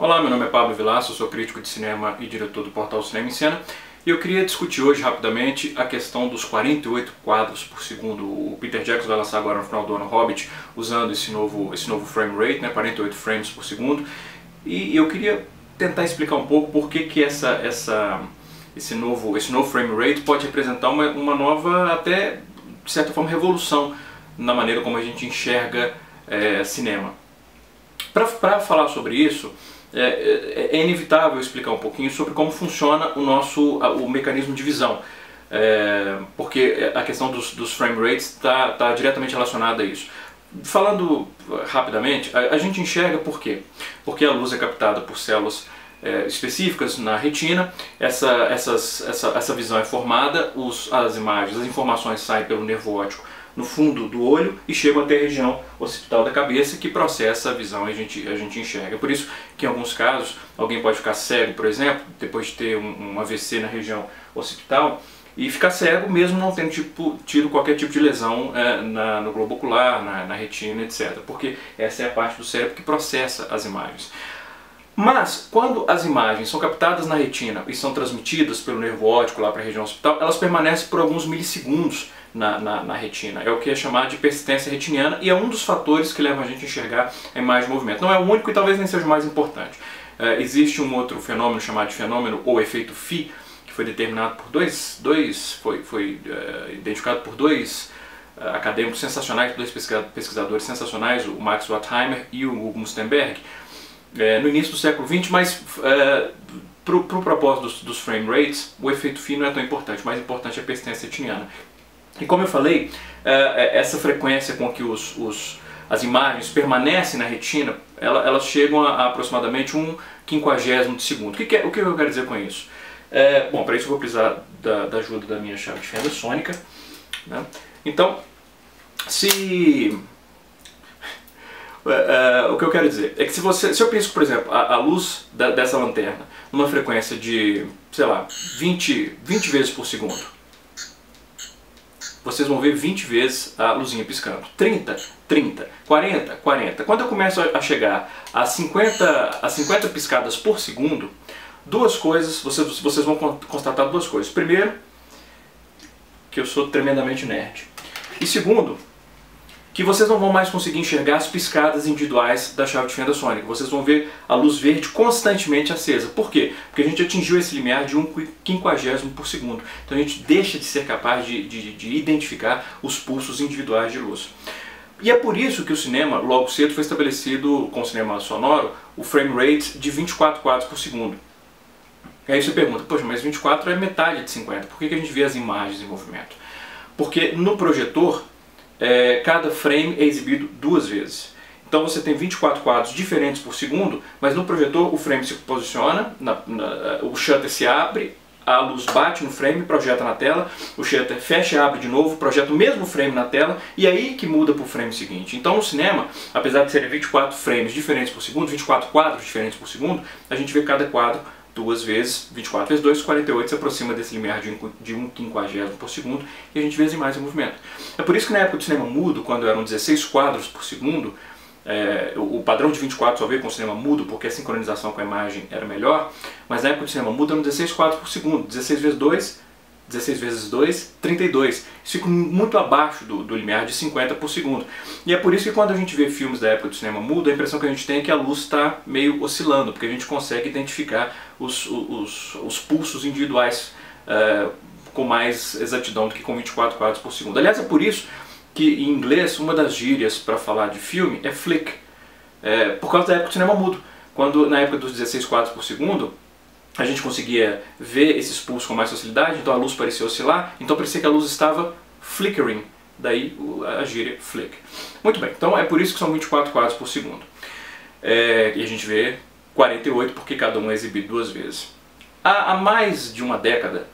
Olá, meu nome é Pablo Vilaça, eu sou crítico de cinema e diretor do portal Cinema em Cena. E eu queria discutir hoje rapidamente a questão dos 48 quadros por segundo. O Peter Jackson vai lançar agora no final do ano Hobbit usando esse novo frame rate, né, 48 frames por segundo. E eu queria tentar explicar um pouco por que esse novo frame rate pode representar uma nova, até de certa forma, revolução na maneira como a gente enxerga cinema. Para falar sobre isso, é inevitável explicar um pouquinho sobre como funciona o mecanismo de visão, porque a questão dos frame rates está diretamente relacionada a isso. Falando rapidamente, a gente enxerga por quê? Porque a luz é captada por células específicas na retina, essa visão é formada, as imagens, as informações saem pelo nervo óptico no fundo do olho e chegam até a região occipital da cabeça, que processa a visão e a gente enxerga. Por isso que em alguns casos alguém pode ficar cego, por exemplo, depois de ter um AVC na região occipital, e ficar cego mesmo não tendo tido qualquer tipo de lesão no globo ocular, na retina, etc. Porque essa é a parte do cérebro que processa as imagens. Mas, quando as imagens são captadas na retina e são transmitidas pelo nervo óptico lá para a região occipital, elas permanecem por alguns milissegundos na retina. É o que é chamado de persistência retiniana e é um dos fatores que levam a gente a enxergar a imagem em movimento. Não é o único e talvez nem seja o mais importante. Existe um outro fenômeno chamado de fenômeno ou efeito Phi, que foi determinado por foi identificado por dois acadêmicos sensacionais, dois pesquisadores sensacionais, o Max Wertheimer e o Hugo Mustenberg, no início do século XX, mas para o propósito dos frame rates, o efeito Phi não é tão importante, o mais importante é a persistência retiniana. E como eu falei, essa frequência com que as imagens permanecem na retina, elas chegam a aproximadamente 1/50 de segundo. O que eu quero dizer com isso? Bom, para isso eu vou precisar da ajuda da minha chave de fenda sônica, né? Então, o que eu quero dizer é que se eu penso, por exemplo, a luz dessa lanterna numa frequência de, sei lá, 20 vezes por segundo, vocês vão ver 20 vezes a luzinha piscando. 30, 40. Quando eu começo a chegar a 50 piscadas por segundo, vocês vão constatar duas coisas. Primeiro, que eu sou tremendamente nerd. E segundo, que vocês não vão mais conseguir enxergar as piscadas individuais da chave de fenda sônica. Vocês vão ver a luz verde constantemente acesa. Por quê? Porque a gente atingiu esse limiar de 1/50 por segundo. Então a gente deixa de ser capaz de identificar os pulsos individuais de luz. E é por isso que o cinema, logo cedo, foi estabelecido, com o cinema sonoro, o frame rate de 24 quadros por segundo. E aí você pergunta, poxa, mas 24 é metade de 50, por que a gente vê as imagens em movimento? Porque no projetor, cada frame é exibido duas vezes. Então você tem 24 quadros diferentes por segundo, mas no projetor o frame se posiciona, o shutter se abre, a luz bate no frame, projeta na tela, o shutter fecha e abre de novo, projeta o mesmo frame na tela, e aí que muda para o frame seguinte. Então no cinema, apesar de serem 24 frames diferentes por segundo, 24 quadros diferentes por segundo, a gente vê cada quadro duas vezes, 24 vezes 2, 48, se aproxima desse limiar de 1/50 por segundo, e a gente vê as imagens em movimento. É por isso que na época do cinema mudo, quando eram 16 quadros por segundo, o padrão de 24 só veio com o cinema mudo porque a sincronização com a imagem era melhor, mas na época do cinema mudo eram 16 quadros por segundo, 16 vezes 2, 16 vezes 2, 32. Isso fica muito abaixo do limiar de 50 por segundo. E é por isso que quando a gente vê filmes da época do cinema mudo, a impressão que a gente tem é que a luz está meio oscilando, porque a gente consegue identificar os pulsos individuais com mais exatidão do que com 24 quadros por segundo. Aliás, é por isso que em inglês uma das gírias para falar de filme é flick, por causa da época do cinema mudo. Quando na época dos 16 quadros por segundo, a gente conseguia ver esses pulsos com mais facilidade, então a luz parecia oscilar, então parecia que a luz estava flickering, daí a gíria flick. Muito bem, então é por isso que são 24 quadros por segundo. E a gente vê 48 porque cada um é exibido duas vezes. Há mais de uma década,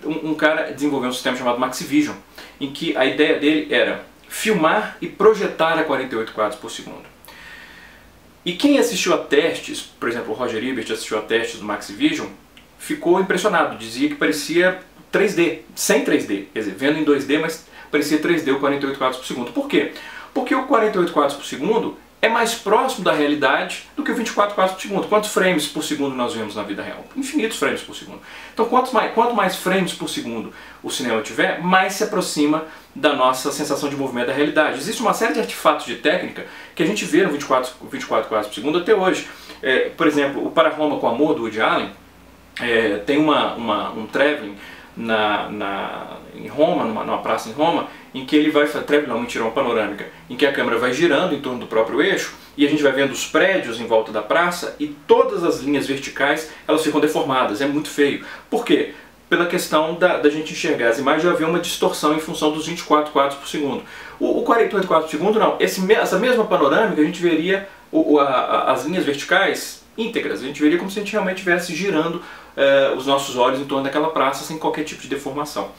um cara desenvolveu um sistema chamado Maxivision, em que a ideia dele era filmar e projetar a 48 quadros por segundo. E quem assistiu a testes, por exemplo, o Roger Ebert assistiu a testes do Maxivision, ficou impressionado, dizia que parecia 3D, sem 3D, quer dizer, vendo em 2D, mas parecia 3D o 48 quadros por segundo. Por quê? Porque o 48 quadros por segundo é mais próximo da realidade do que o 24 quadros por segundo. Quantos frames por segundo nós vemos na vida real? Infinitos frames por segundo. Então quanto mais frames por segundo o cinema tiver, mais se aproxima da nossa sensação de movimento da realidade. Existe uma série de artefatos de técnica que a gente vê no 24 quadros por segundo até hoje. Por exemplo, o Para Roma com Amor, do Woody Allen, tem um traveling em Roma, numa praça em Roma, em que ele vai fazer, não, mentira, uma panorâmica, em que a câmera vai girando em torno do próprio eixo e a gente vai vendo os prédios em volta da praça e todas as linhas verticais elas ficam deformadas, é muito feio. Por quê? Pela questão da gente enxergar as imagens e haver uma distorção em função dos 24 quadros por segundo. O 48 quadros por segundo não, essa mesma panorâmica a gente veria as linhas verticais íntegras, a gente veria como se a gente realmente estivesse girando os nossos olhos em torno daquela praça sem qualquer tipo de deformação.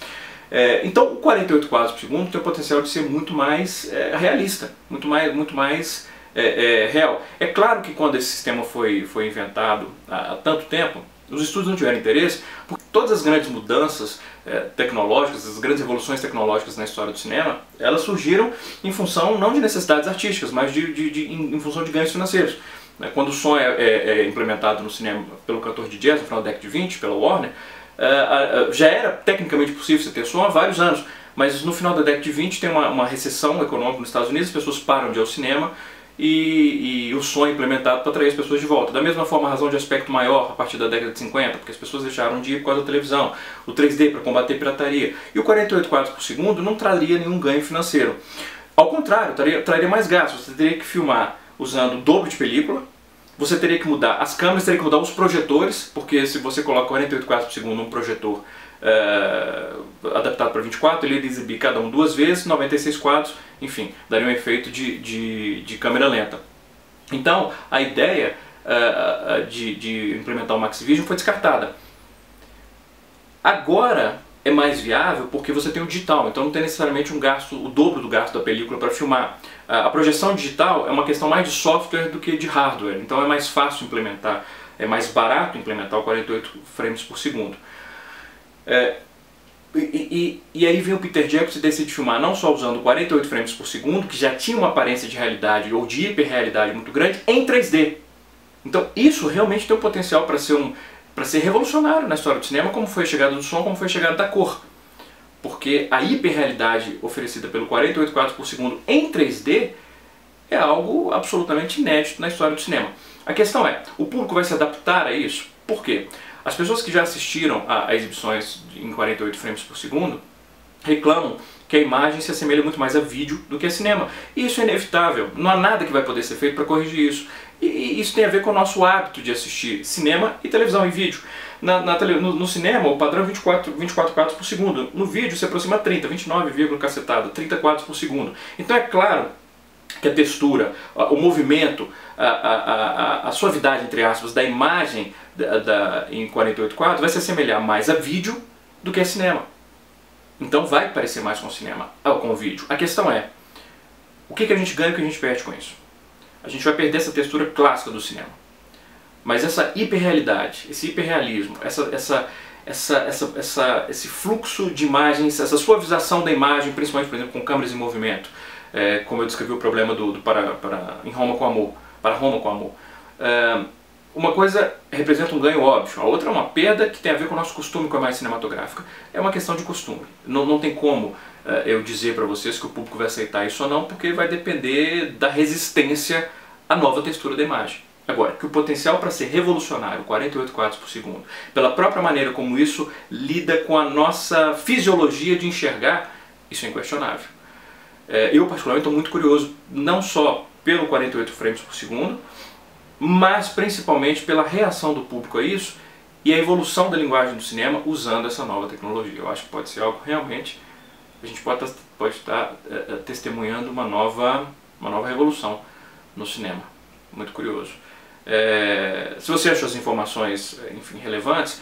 Então o 48 quadros por segundo tem o potencial de ser muito mais realista, muito mais real. É claro que quando esse sistema foi inventado há tanto tempo, os estudos não tiveram interesse, porque todas as grandes mudanças tecnológicas, as grandes revoluções tecnológicas na história do cinema, elas surgiram em função não de necessidades artísticas, mas em função de ganhos financeiros. Quando o som é implementado no cinema pelo cantor de jazz no final da década de 20, pela Warner, já era tecnicamente possível você ter som há vários anos, mas no final da década de 20 tem uma recessão econômica nos Estados Unidos, as pessoas param de ir ao cinema e o som é implementado para atrair as pessoas de volta. Da mesma forma, a razão de aspecto maior a partir da década de 50, porque as pessoas deixaram de ir por causa da televisão, o 3D para combater pirataria, e o 48 quadros por segundo não traria nenhum ganho financeiro. Ao contrário, traria mais gastos, você teria que filmar usando o dobro de película, você teria que mudar as câmeras, teria que mudar os projetores, porque se você coloca 48 quadros por segundo num projetor adaptado para 24, ele ia exibir cada um 2 vezes, 96 quadros, enfim, daria um efeito de câmera lenta. Então, a ideia de implementar o Maxivision foi descartada. Agora é mais viável porque você tem o digital, então não tem necessariamente o dobro do gasto da película para filmar. A projeção digital é uma questão mais de software do que de hardware, então é mais fácil implementar, é mais barato implementar o 48 frames por segundo. E aí vem o Peter Jackson e decide filmar não só usando 48 frames por segundo, que já tinha uma aparência de realidade ou de hiperrealidade muito grande, em 3D. Então isso realmente tem o potencial para ser revolucionário na história do cinema, como foi a chegada do som, como foi a chegada da cor. Porque a hiperrealidade oferecida pelo 48 quadros por segundo em 3D é algo absolutamente inédito na história do cinema. A questão é, o público vai se adaptar a isso? Por quê? As pessoas que já assistiram a exibições em 48 frames por segundo reclamam que a imagem se assemelha muito mais a vídeo do que a cinema. E isso é inevitável, não há nada que vai poder ser feito para corrigir isso. E isso tem a ver com o nosso hábito de assistir cinema e televisão e vídeo. No cinema o padrão é 24 quadros por segundo, no vídeo se aproxima a 30, 29, cacetada, 30 quadros por segundo. Então é claro que a textura, o movimento, a suavidade, entre aspas, da imagem em 48 quadros vai se assemelhar mais a vídeo do que a cinema. Então vai parecer mais com o cinema, com o vídeo. A questão é, o que a gente ganha e o que a gente perde com isso? A gente vai perder essa textura clássica do cinema. Mas essa hiperrealidade, esse hiperrealismo, esse fluxo de imagens, essa suavização da imagem, principalmente, por exemplo, com câmeras em movimento, como eu descrevi o problema em Roma com Amor, Para Roma com Amor. Uma coisa representa um ganho óbvio, a outra é uma perda que tem a ver com o nosso costume com a imagem cinematográfica. É uma questão de costume. Não tem como eu dizer para vocês que o público vai aceitar isso ou não, porque vai depender da resistência à nova textura da imagem. Agora, que o potencial para ser revolucionário, 48 quadros por segundo, pela própria maneira como isso lida com a nossa fisiologia de enxergar, isso é inquestionável. Eu particularmente estou muito curioso, não só pelo 48 frames por segundo, mas principalmente pela reação do público a isso e a evolução da linguagem do cinema usando essa nova tecnologia. Eu acho que pode ser algo realmente, a gente pode estar testemunhando uma nova revolução no cinema. Muito curioso. Se você achou as informações, enfim, relevantes,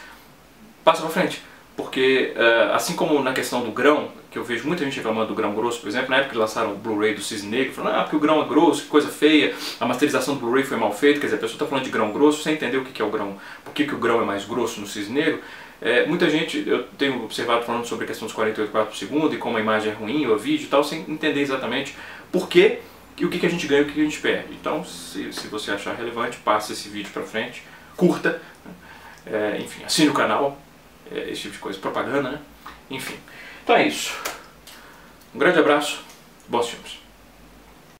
passa para frente. Porque, assim como na questão do grão, que eu vejo muita gente reclamando do grão grosso, por exemplo, na época que lançaram o Blu-ray do Cisne Negro, falando, porque o grão é grosso, que coisa feia, a masterização do Blu-ray foi mal feita, quer dizer, a pessoa está falando de grão grosso sem entender o que é o grão, por que o grão é mais grosso no Cisne Negro. Muita gente, eu tenho observado falando sobre a questão dos 48 quadros por segundo e como a imagem é ruim, ou a vídeo e tal, sem entender exatamente por que o que a gente ganha e o que a gente perde. Então, se você achar relevante, passe esse vídeo para frente, curta, enfim, assine o canal, esse tipo de coisa, propaganda, né? Enfim. Então é isso. Um grande abraço, bons filmes.